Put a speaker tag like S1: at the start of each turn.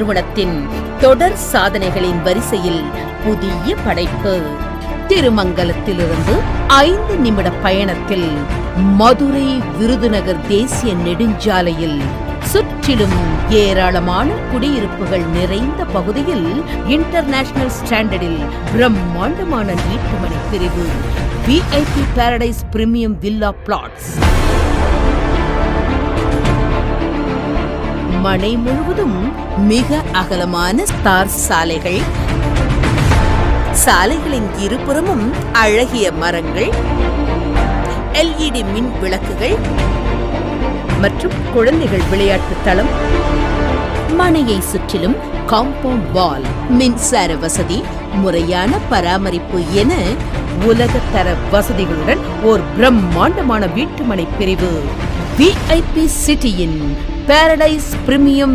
S1: நிறுவனத்தின் தொடர் சாதனைகளின் வரிசையில் புதிய படைப்பு. திருமங்கலத்திலிருந்து 5 நிமிட பயணத்தில் மதுரை விருதுநகர் தேசிய நெடுஞ்சாலையில் சுற்றிலும் ஏராளமான குடியிருப்புகள் நிறைந்த பகுதியில் இன்டர்நேஷனல் ஸ்டாண்டர்டில் பிரம்மாண்டமான வீட்டுமனை பிரிவு VIP paradise premium villa plots. மனை முழுவதும் மிக அகலமான தார் சாலைகள், சாலைகளின் இருபுறமும் அழகிய மரங்கள், LED மின் விளக்குகள் மற்றும் குழந்தைகள் விளையாட்டு தளம், மனையை சுற்றிலும் காம்பவுண்ட் வால், மின்சார வசதி, முறையான பராமரிப்பு என உலகத்தர வசதிகளுடன் ஓர் பிரம்மாண்டமான வீட்டுமனை பிரிவு VIP சிட்டியின் பாரடைஸ் பிரீமியம்